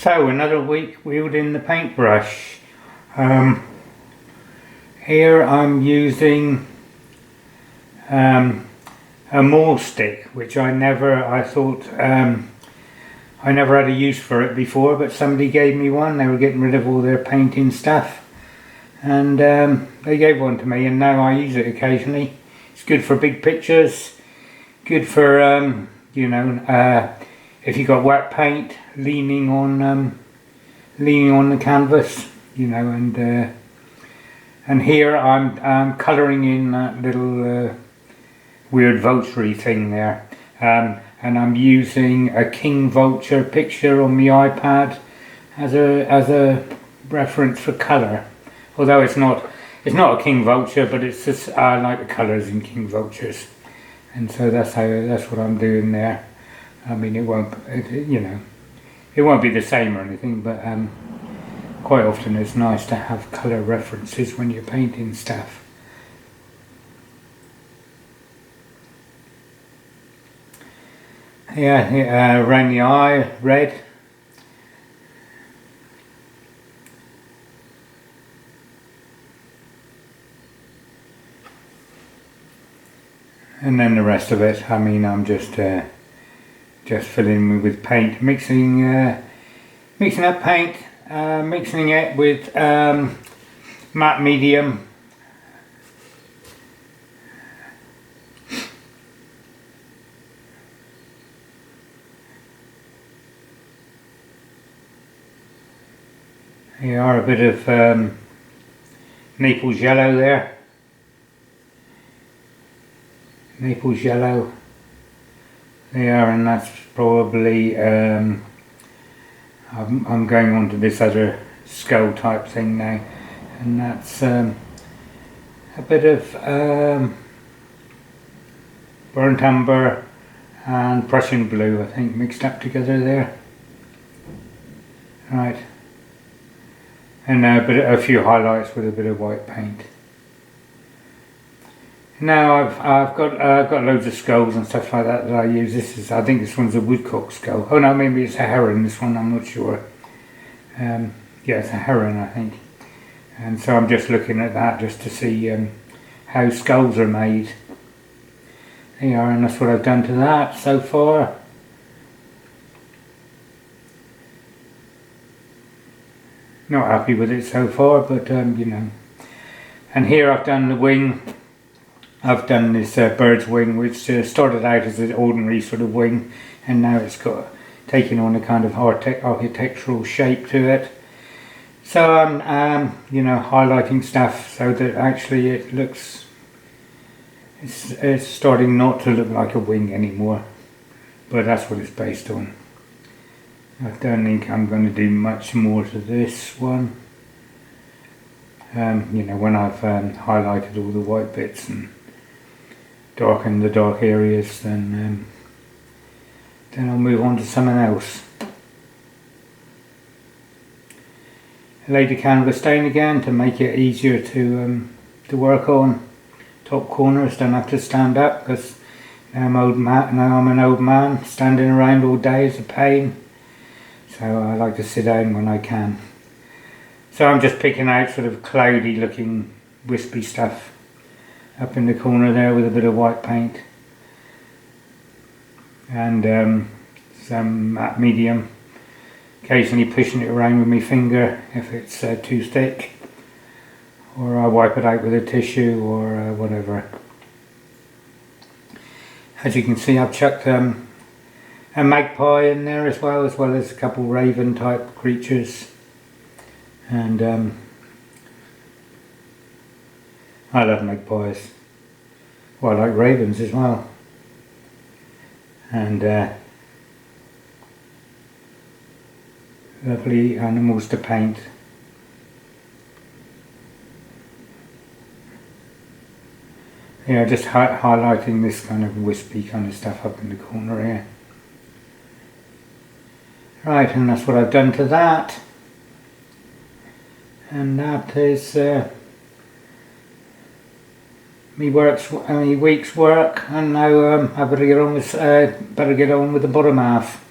So another week wielding the paintbrush. Here I'm using a maul stick, which I never had a use for it before, but somebody gave me one. They were getting rid of all their painting stuff, and they gave one to me, and now I use it occasionally. It's good for big pictures, good for if you got wet paint leaning on the canvas, and here I'm colouring in that little weird votary thing there, and I'm using a king vulture picture on my iPad as a reference for colour, although it's not a king vulture, but it's just I like the colours in king vultures, and so that's what I'm doing there. I mean, it won't be the same or anything, but quite often it's nice to have colour references when you're painting stuff. Yeah, around the eye, red. And then the rest of it, I mean, I'm just filling with paint, mixing up paint, mixing it with matte medium. Here are a bit of Naples yellow there. Naples yellow there, and that's probably I'm going on to this other skull type thing now, and that's a bit of burnt umber and Prussian blue, I think, mixed up together there. Right, and a few highlights with a bit of white paint. Now I've got loads of skulls and stuff like that I use. I think this one's a woodcock skull. Oh no, maybe it's a heron. This one, I'm not sure. Yeah, it's a heron, I think. And so I'm just looking at that just to see how skulls are made. There you are, and that's what I've done to that so far. Not happy with it so far, but And here I've done the wing. I've done this bird's wing, which started out as an ordinary sort of wing, and now it's taken on a kind of architectural shape to it. So I'm highlighting stuff so that actually it looks, it's starting not to look like a wing anymore, but that's what it's based on. I don't think I'm going to do much more to this one. When I've highlighted all the white bits and darken the dark areas, then I'll move on to something else. I laid the canvas down again to make it easier to work on. Top corners don't have to stand up, because now I'm an old man. Standing around all day is a pain, so I like to sit down when I can. So I'm just picking out sort of cloudy looking wispy stuff up in the corner there with a bit of white paint, and some matte medium, occasionally pushing it around with my finger if it's too thick, or I wipe it out with a tissue or whatever. As you can see, I've chucked a magpie in there as well as a couple raven type creatures, and I love magpies. Well, I like ravens as well. And lovely animals to paint. Yeah, just highlighting this kind of wispy kind of stuff up in the corner here. Right, and that's what I've done to that. And that is me week's work, and now I better get on with the bottom half.